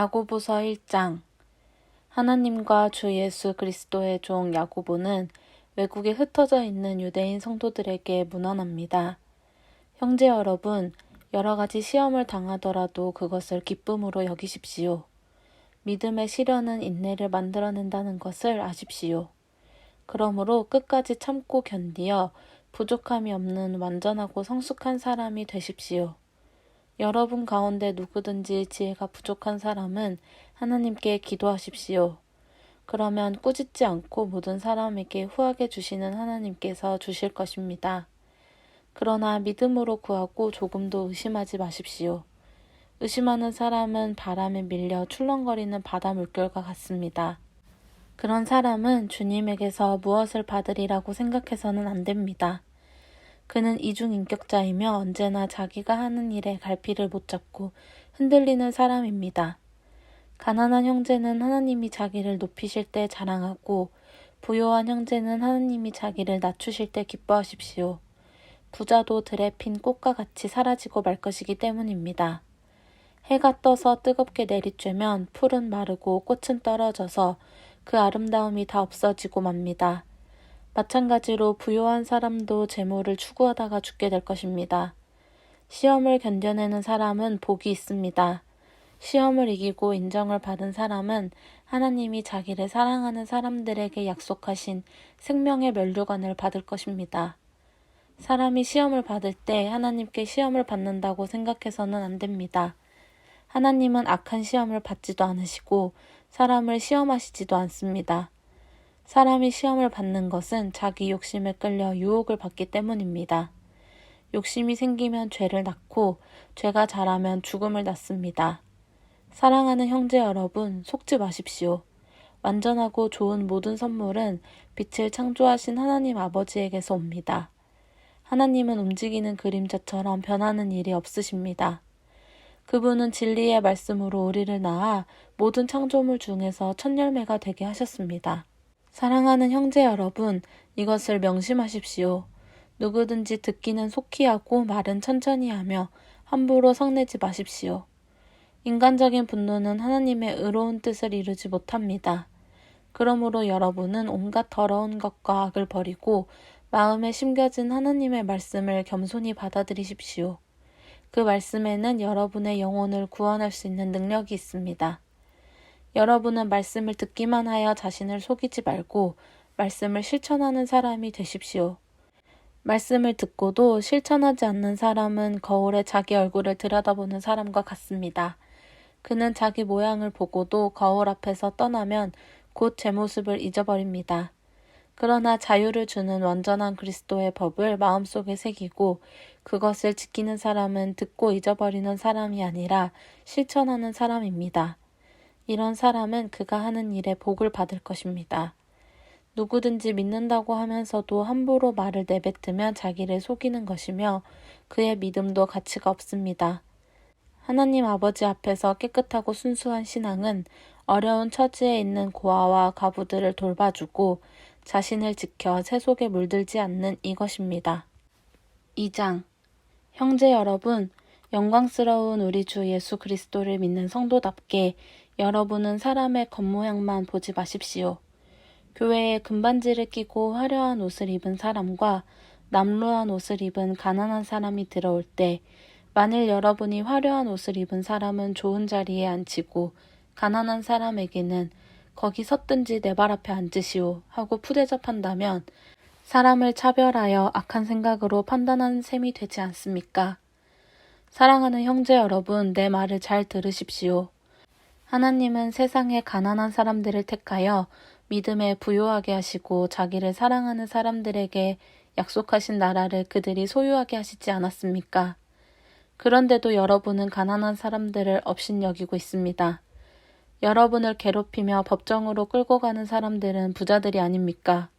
야고보서 1장. 하나님과 주 예수 그리스도의 종 야고보는 외국에 흩어져 있는 유대인 성도들에게 문안합니다. 형제 여러분, 여러 가지 시험을 당하더라도 그것을 기쁨으로 여기십시오. 믿음의 시련은 인내를 만들어낸다는 것을 아십시오. 그러므로 끝까지 참고 견디어 부족함이 없는 완전하고 성숙한 사람이 되십시오. 여러분 가운데 누구든지 지혜가 부족한 사람은 하나님께 기도하십시오. 그러면 꾸짖지 않고 모든 사람에게 후하게 주시는 하나님께서 주실 것입니다. 그러나 믿음으로 구하고 조금도 의심하지 마십시오. 의심하는 사람은 바람에 밀려 출렁거리는 바다 물결과 같습니다. 그런 사람은 주님에게서 무엇을 받으리라고 생각해서는 안 됩니다. 그는 이중인격자이며 언제나 자기가 하는 일에 갈피를 못 잡고 흔들리는 사람입니다. 가난한 형제는 하나님이 자기를 높이실 때 자랑하고 부요한 형제는 하나님이 자기를 낮추실 때 기뻐하십시오. 부자도 들에 핀 꽃과 같이 사라지고 말 것이기 때문입니다. 해가 떠서 뜨겁게 내리쬐면 풀은 마르고 꽃은 떨어져서 그 아름다움이 다 없어지고 맙니다. 마찬가지로 부요한 사람도 재물을 추구하다가 죽게 될 것입니다. 시험을 견뎌내는 사람은 복이 있습니다. 시험을 이기고 인정을 받은 사람은 하나님이 자기를 사랑하는 사람들에게 약속하신 생명의 면류관을 받을 것입니다. 사람이 시험을 받을 때 하나님께 시험을 받는다고 생각해서는 안 됩니다. 하나님은 악한 시험을 받지도 않으시고 사람을 시험하시지도 않습니다. 사람이 시험을 받는 것은 자기 욕심에 끌려 유혹을 받기 때문입니다. 욕심이 생기면 죄를 낳고 죄가 자라면 죽음을 낳습니다. 사랑하는 형제 여러분, 속지 마십시오. 완전하고 좋은 모든 선물은 빛을 창조하신 하나님 아버지에게서 옵니다. 하나님은 움직이는 그림자처럼 변하는 일이 없으십니다. 그분은 진리의 말씀으로 우리를 낳아 모든 창조물 중에서 첫 열매가 되게 하셨습니다. 사랑하는 형제 여러분, 이것을 명심하십시오. 누구든지 듣기는 속히 하고 말은 천천히 하며 함부로 성내지 마십시오. 인간적인 분노는 하나님의 의로운 뜻을 이루지 못합니다. 그러므로 여러분은 온갖 더러운 것과 악을 버리고 마음에 심겨진 하나님의 말씀을 겸손히 받아들이십시오. 그 말씀에는 여러분의 영혼을 구원할 수 있는 능력이 있습니다. 여러분은 말씀을 듣기만 하여 자신을 속이지 말고 말씀을 실천하는 사람이 되십시오. 말씀을 듣고도 실천하지 않는 사람은 거울에 자기 얼굴을 들여다보는 사람과 같습니다. 그는 자기 모양을 보고도 거울 앞에서 떠나면 곧 제 모습을 잊어버립니다. 그러나 자유를 주는 완전한 그리스도의 법을 마음속에 새기고 그것을 지키는 사람은 듣고 잊어버리는 사람이 아니라 실천하는 사람입니다. 이런 사람은 그가 하는 일에 복을 받을 것입니다. 누구든지 믿는다고 하면서도 함부로 말을 내뱉으면 자기를 속이는 것이며 그의 믿음도 가치가 없습니다. 하나님 아버지 앞에서 깨끗하고 순수한 신앙은 어려운 처지에 있는 고아와 과부들을 돌봐주고 자신을 지켜 새 속에 물들지 않는 이것입니다. 2장. 형제 여러분, 영광스러운 우리 주 예수 그리스도를 믿는 성도답게 여러분은 사람의 겉모양만 보지 마십시오. 교회에 금반지를 끼고 화려한 옷을 입은 사람과 남루한 옷을 입은 가난한 사람이 들어올 때 만일 여러분이 화려한 옷을 입은 사람은 좋은 자리에 앉히고 가난한 사람에게는 거기 섰든지 내 발 앞에 앉으시오 하고 푸대접한다면 사람을 차별하여 악한 생각으로 판단하는 셈이 되지 않습니까? 사랑하는 형제 여러분, 내 말을 잘 들으십시오. 하나님은 세상의 가난한 사람들을 택하여 믿음에 부요하게 하시고 자기를 사랑하는 사람들에게 약속하신 나라를 그들이 소유하게 하시지 않았습니까? 그런데도 여러분은 가난한 사람들을 업신여기고 있습니다. 여러분을 괴롭히며 법정으로 끌고 가는 사람들은 부자들이 아닙니까?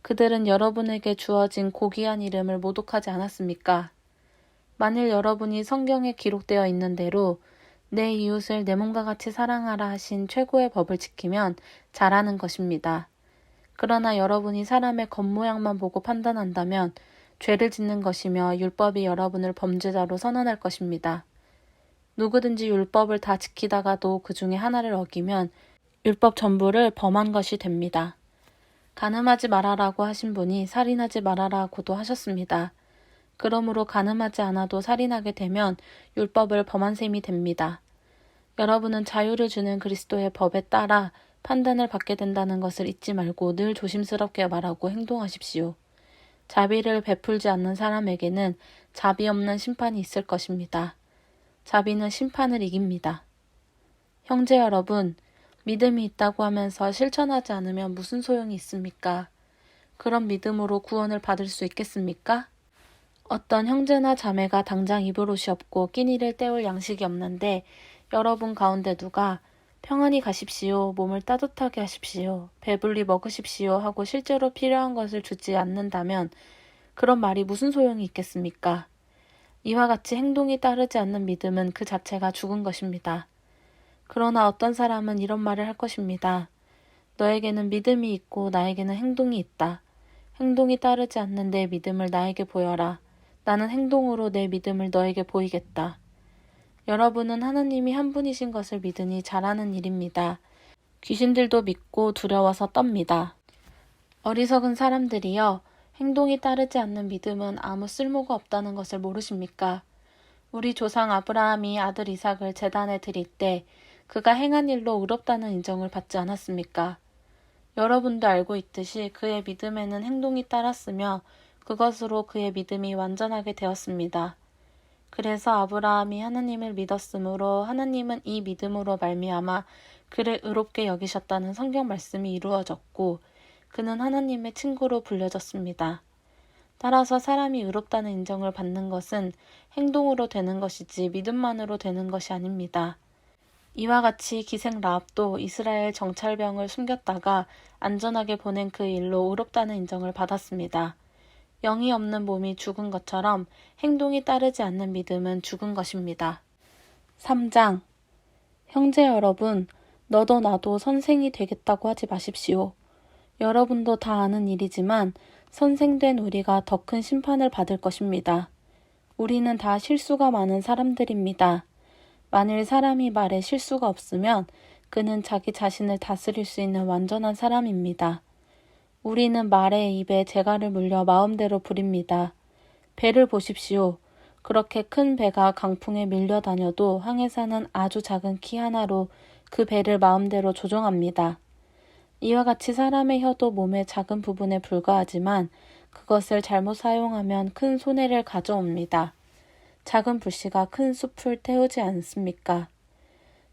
그들은 여러분에게 주어진 고귀한 이름을 모독하지 않았습니까? 만일 여러분이 성경에 기록되어 있는 대로 내 이웃을 내 몸과 같이 사랑하라 하신 최고의 법을 지키면 잘하는 것입니다. 그러나 여러분이 사람의 겉모양만 보고 판단한다면 죄를 짓는 것이며 율법이 여러분을 범죄자로 선언할 것입니다. 누구든지 율법을 다 지키다가도 그 중에 하나를 어기면 율법 전부를 범한 것이 됩니다. 간음하지 말아라고 하신 분이 살인하지 말아라고도 하셨습니다. 그러므로 간음하지 않아도 살인하게 되면 율법을 범한 셈이 됩니다. 여러분은 자유를 주는 그리스도의 법에 따라 판단을 받게 된다는 것을 잊지 말고 늘 조심스럽게 말하고 행동하십시오. 자비를 베풀지 않는 사람에게는 자비 없는 심판이 있을 것입니다. 자비는 심판을 이깁니다. 형제 여러분, 믿음이 있다고 하면서 실천하지 않으면 무슨 소용이 있습니까? 그런 믿음으로 구원을 받을 수 있겠습니까? 어떤 형제나 자매가 당장 입을 옷이 없고 끼니를 때울 양식이 없는데 여러분 가운데 누가 평안히 가십시오, 몸을 따뜻하게 하십시오, 배불리 먹으십시오 하고 실제로 필요한 것을 주지 않는다면 그런 말이 무슨 소용이 있겠습니까? 이와 같이 행동이 따르지 않는 믿음은 그 자체가 죽은 것입니다. 그러나 어떤 사람은 이런 말을 할 것입니다. 너에게는 믿음이 있고 나에게는 행동이 있다. 행동이 따르지 않는 내 믿음을 나에게 보여라. 나는 행동으로 내 믿음을 너에게 보이겠다. 여러분은 하나님이 한 분이신 것을 믿으니 잘하는 일입니다. 귀신들도 믿고 두려워서 떱니다. 어리석은 사람들이여, 행동이 따르지 않는 믿음은 아무 쓸모가 없다는 것을 모르십니까? 우리 조상 아브라함이 아들 이삭을 제단에 드릴 때 그가 행한 일로 의롭다는 인정을 받지 않았습니까? 여러분도 알고 있듯이 그의 믿음에는 행동이 따랐으며 그것으로 그의 믿음이 완전하게 되었습니다. 그래서 아브라함이 하나님을 믿었으므로 하나님은 이 믿음으로 말미암아 그를 의롭게 여기셨다는 성경 말씀이 이루어졌고 그는 하나님의 친구로 불려졌습니다. 따라서 사람이 의롭다는 인정을 받는 것은 행동으로 되는 것이지 믿음만으로 되는 것이 아닙니다. 이와 같이 기생 라합도 이스라엘 정찰병을 숨겼다가 안전하게 보낸 그 일로 의롭다는 인정을 받았습니다. 영이 없는 몸이 죽은 것처럼 행동이 따르지 않는 믿음은 죽은 것입니다. 3장. 형제 여러분, 너도 나도 선생이 되겠다고 하지 마십시오. 여러분도 다 아는 일이지만 선생된 우리가 더 큰 심판을 받을 것입니다. 우리는 다 실수가 많은 사람들입니다. 만일 사람이 말에 실수가 없으면 그는 자기 자신을 다스릴 수 있는 완전한 사람입니다. 우리는 말에 입에 재갈을 물려 마음대로 부립니다. 배를 보십시오. 그렇게 큰 배가 강풍에 밀려 다녀도 항해사는 아주 작은 키 하나로 그 배를 마음대로 조종합니다. 이와 같이 사람의 혀도 몸의 작은 부분에 불과하지만 그것을 잘못 사용하면 큰 손해를 가져옵니다. 작은 불씨가 큰 숲을 태우지 않습니까?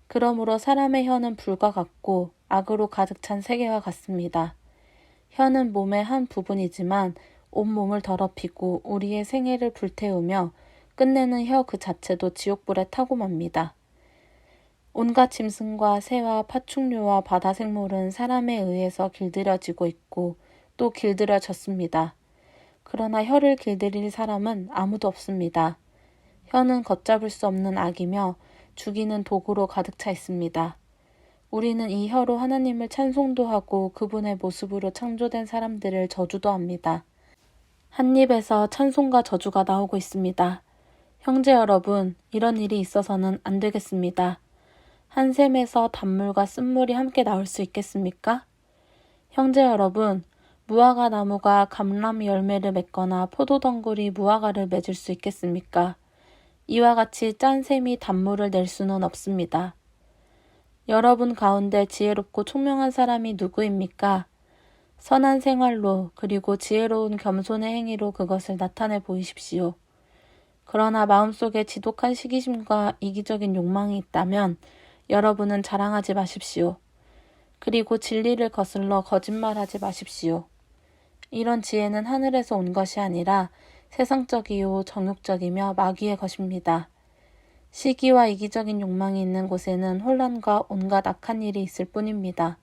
그러므로 사람의 혀는 불과 같고 악으로 가득 찬 세계와 같습니다. 혀는 몸의 한 부분이지만 온몸을 더럽히고 우리의 생애를 불태우며 끝내는 혀 그 자체도 지옥불에 타고 맙니다. 온갖 짐승과 새와 파충류와 바다 생물은 사람에 의해서 길들여지고 있고 또 길들여졌습니다. 그러나 혀를 길들일 사람은 아무도 없습니다. 혀는 걷잡을 수 없는 악이며 죽이는 도구로 가득 차 있습니다. 우리는 이 혀로 하나님을 찬송도 하고 그분의 모습으로 창조된 사람들을 저주도 합니다. 한 입에서 찬송과 저주가 나오고 있습니다. 형제 여러분, 이런 일이 있어서는 안 되겠습니다. 한 샘에서 단물과 쓴물이 함께 나올 수 있겠습니까? 형제 여러분, 무화과 나무가 감람 열매를 맺거나 포도덩굴이 무화과를 맺을 수 있겠습니까? 이와 같이 짠 샘이 단물을 낼 수는 없습니다. 여러분 가운데 지혜롭고 총명한 사람이 누구입니까? 선한 생활로 그리고 지혜로운 겸손의 행위로 그것을 나타내 보이십시오. 그러나 마음속에 지독한 시기심과 이기적인 욕망이 있다면 여러분은 자랑하지 마십시오. 그리고 진리를 거슬러 거짓말하지 마십시오. 이런 지혜는 하늘에서 온 것이 아니라 세상적이요 정욕적이며 마귀의 것입니다. 시기와 이기적인 욕망이 있는 곳에는 혼란과 온갖 악한 일이 있을 뿐입니다.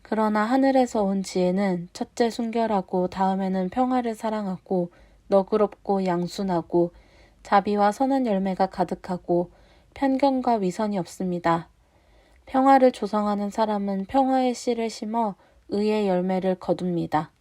그러나 하늘에서 온 지혜는 첫째 순결하고 다음에는 평화를 사랑하고 너그럽고 양순하고 자비와 선한 열매가 가득하고 편견과 위선이 없습니다. 평화를 조성하는 사람은 평화의 씨를 심어 의의 열매를 거둡니다.